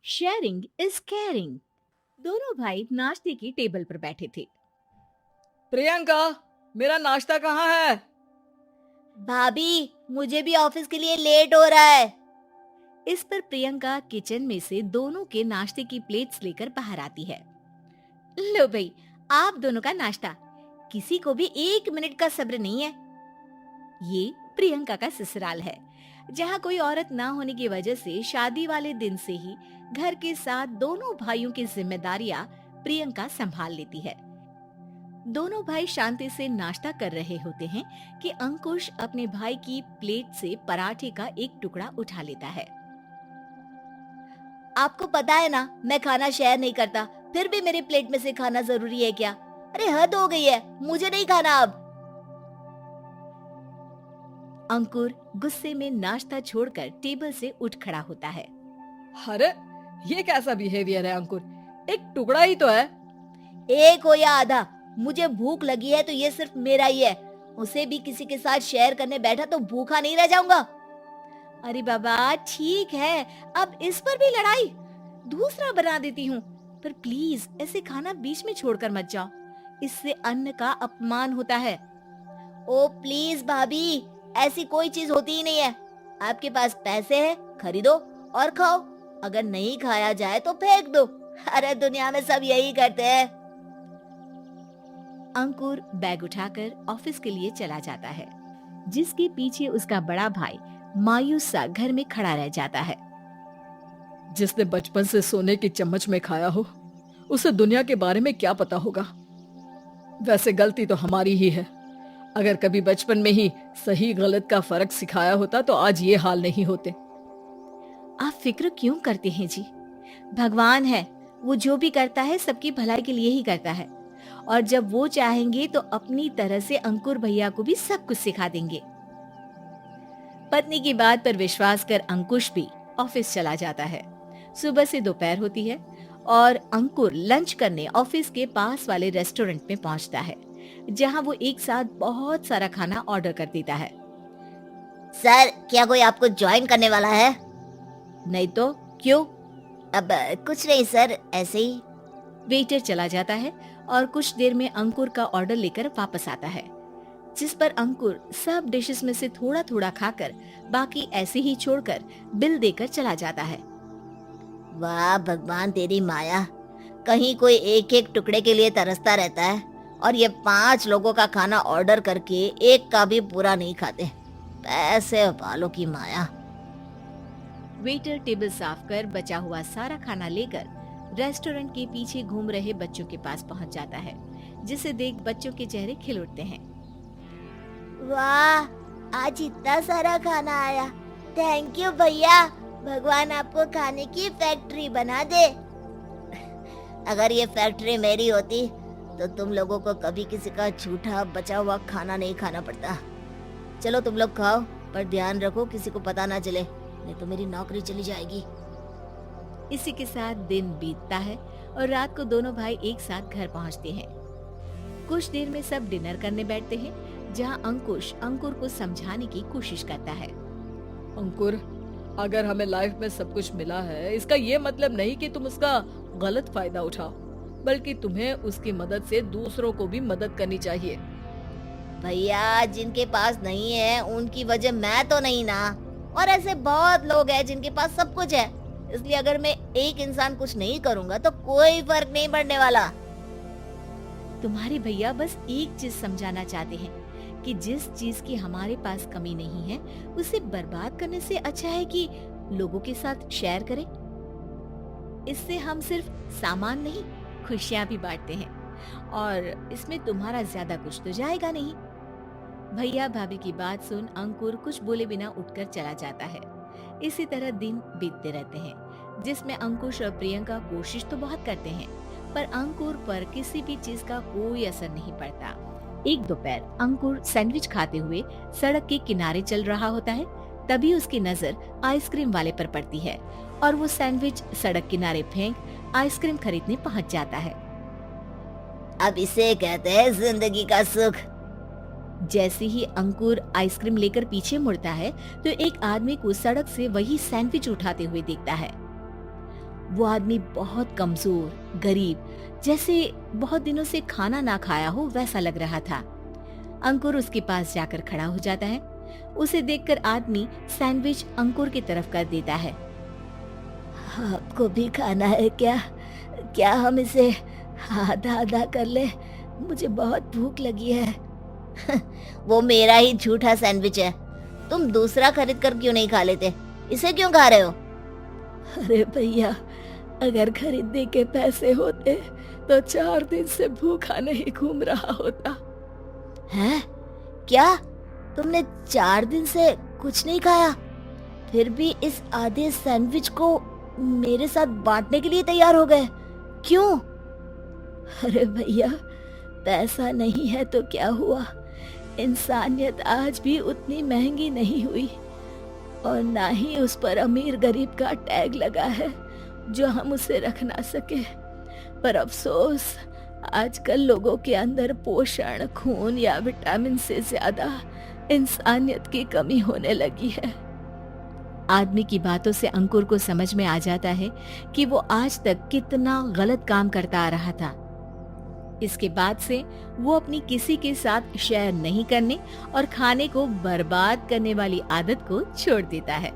Sharing is caring. दोनों भाई नाश्ते की टेबल पर बैठे थे। प्रियंका, मेरा नाश्ता कहाँ है? भाभी, मुझे भी ऑफिस के लिए लेट हो रहा है। इस पर प्रियंका किचन में से दोनों के नाश्ते की प्लेट्स लेकर बाहर आती है। लो भाई, आप दोनों का नाश्ता। किसी को भी 1 मिनट का सब्र नहीं है। ये प्रियंका का ससुराल है, जहाँ कोई औरत ना होने की वजह से शादी वाले दिन से ही घर के साथ दोनों भाइयों की जिम्मेदारियां प्रियंका संभाल लेती है। दोनों भाई शांति से नाश्ता कर रहे होते हैं कि अंकुश अपने भाई की प्लेट से पराठे का एक टुकड़ा उठा लेता है। आपको पता है ना, मैं खाना शेयर नहीं करता, फिर भी मेरी प्लेट में से खाना जरूरी है क्या? अरे हद हो गई है, मुझे नहीं खाना अब। अंकुर गुस्से में नाश्ता छोड़कर टेबल से उठ खड़ा होता है। अरे, ये कैसा बिहेवियर है अंकुर? एक टुकड़ा ही तो है। एक हो या आधा, मुझे भूख लगी है तो ये सिर्फ मेरा ही है। उसे भी किसी के साथ शेयर करने बैठा तो भूखा नहीं रह जाऊंगा। अरे बाबा ठीक है, अब इस पर भी लड़ाई। दूसरा बना देती हूँ, पर प्लीज ऐसे खाना बीच में छोड़कर मत जाओ। इससे अन्न का अपमान होता है। ओ प्लीज भाभी, ऐसी कोई चीज होती ही नहीं है। आपके पास पैसे हैं, खरीदो और खाओ। अगर नहीं खाया जाए तो फेंक दो। अरे दुनिया में सब यही करते हैं। अंकुर बैग उठाकर ऑफिस के लिए चला जाता है, जिसके पीछे उसका बड़ा भाई मायूस सा घर में खड़ा रह जाता है। जिसने बचपन से सोने की चम्मच में खाया हो, उसे दुनिया के बारे में क्या पता होगा। वैसे गलती तो हमारी ही है। अगर कभी बचपन में ही सही गलत का फर्क सिखाया होता तो आज ये हाल नहीं होते। आप फिक्र क्यों करते हैं जी? भगवान है, वो जो भी करता है सबकी भलाई के लिए ही करता है। और जब वो चाहेंगे तो अपनी तरह से अंकुर भैया को भी सब कुछ सिखा देंगे। पत्नी की बात पर विश्वास कर अंकुश भी ऑफिस चला जाता है। सुबह से दोपहर होती है और अंकुर लंच करने ऑफिस के पास वाले रेस्टोरेंट में पहुंचता है, जहां वो एक साथ बहुत सारा खाना ऑर्डर कर देता है। सर, क्या कोई आपको ज्वाइन करने वाला है? नहीं तो क्यों? अब कुछ नहीं सर, ऐसे ही। वेटर चला जाता है और कुछ देर में अंकुर का ऑर्डर लेकर वापस आता है, जिस पर अंकुर सब डिशेस में से थोड़ा थोड़ा खाकर बाकी ऐसे ही छोड़कर बिल देकर चला जाता है। वाह भगवान, तेरी माया। कहीं कोई एक एक टुकड़े के लिए तरसता रहता है और ये 5 लोगों का खाना ऑर्डर करके एक का भी पूरा नहीं खाते। पैसे वालों की माया। वेटर टेबल साफ कर बचा हुआ सारा खाना लेकर रेस्टोरेंट के पीछे घूम रहे बच्चों के पास पहुंच जाता है, जिसे देख बच्चों के चेहरे खिल उठते हैं। वाह, आज इतना सारा खाना आया। थैंक यू भैया, भगवान आपको खाने की फैक्ट्री बना दे। अगर ये फैक्ट्री मेरी होती तो तुम लोगों को कभी किसी का झूठा बचा हुआ खाना नहीं खाना पड़ता। चलो तुम लोग खाओ, पर ध्यान रखो किसी को पता ना चले, नहीं तो मेरी नौकरी चली जाएगी। इसी के साथ दिन बीतता है और रात को दोनों भाई एक साथ घर पहुंचते हैं। कुछ देर में सब डिनर करने बैठते हैं, जहां अंकुश अंकुर को समझाने की कोशिश करता है। अंकुर, अगर हमें लाइफ में सब कुछ मिला है, इसका ये मतलब नहीं कि तुम उसका गलत फायदा उठाओ, बल्कि तुम्हें उसकी मदद से दूसरों को भी मदद करनी चाहिए। भैया, जिनके पास नहीं है उनकी वजह मैं तो नहीं ना। और ऐसे बहुत लोग हैं जिनके पास सब कुछ है, इसलिए अगर मैं एक इंसान कुछ नहीं करूंगा तो कोई फर्क नहीं पड़ने वाला। तुम्हारे भैया बस एक चीज समझाना चाहते हैं कि जिस चीज की हमारे पास कमी नहीं है, उसे बर्बाद करने से अच्छा है कि लोगों के साथ शेयर करें। इससे हम सिर्फ सामान नहीं, खुशियां भी बांटते हैं, और इसमें तुम्हारा ज्यादा कुछ तो जाएगा नहीं। भैया भाभी की बात सुन अंकुर कुछ बोले बिना उठकर चला जाता है। इसी तरह दिन बीतते रहते हैं, जिसमें अंकुश और प्रियंका कोशिश तो बहुत करते हैं, पर अंकुर पर किसी भी चीज का कोई असर नहीं पड़ता। एक दोपहर अंकुर सैंडविच खाते हुए सड़क के किनारे चल रहा होता है। तभी उसकी नजर आइसक्रीम वाले पर पड़ती है और वो सैंडविच सड़क किनारे फेंक आइसक्रीम खरीदने पहुंच जाता है। अब इसे कहते हैं जिंदगी का सुख। जैसे ही अंकुर आइसक्रीम लेकर पीछे मुड़ता है तो एक आदमी को सड़क से वही सैंडविच उठाते हुए देखता है। वो आदमी बहुत कमजोर, गरीब, जैसे बहुत दिनों से खाना ना खाया हो वैसा लग रहा था। अंकुर उसके पास जाकर खड़ा हो जाता है। उसे देखकर आदमी सैंडविच अंकुर की तरफ कर देता है। आपको भी खाना है क्या? क्या हम इसे आधा आधा कर ले? मुझे बहुत भूख लगी है। वो मेरा ही झूठा सैंडविच है, तुम दूसरा खरीद कर क्यों नहीं खा लेते? इसे क्यों खा रहे हो? अरे भैया, अगर खरीदने के पैसे होते तो 4 दिन से भूखा नहीं घूम रहा होता। हैं? क्या तुमने 4 दिन से कुछ नहीं खाया, फिर भी इस आधे सैंडविच को मेरे साथ बांटने के लिए तैयार हो गए? क्यों? अरे भैया, पैसा नहीं है तो क्या हुआ, इंसानियत आज भी उतनी महंगी नहीं हुई और ना ही उस पर अमीर गरीब का टैग लगा है जो हम उसे रख ना सके। पर अफसोस, आजकल लोगों के अंदर पोषण, खून या विटामिन से ज्यादा इंसानियत की कमी होने लगी है। आदमी की बातों से अंकुर को समझ में आ जाता है कि वो आज तक कितना गलत काम करता आ रहा था। इसके बाद से वो अपनी किसी के साथ शेयर नहीं करने और खाने को बर्बाद करने वाली आदत को छोड़ देता है।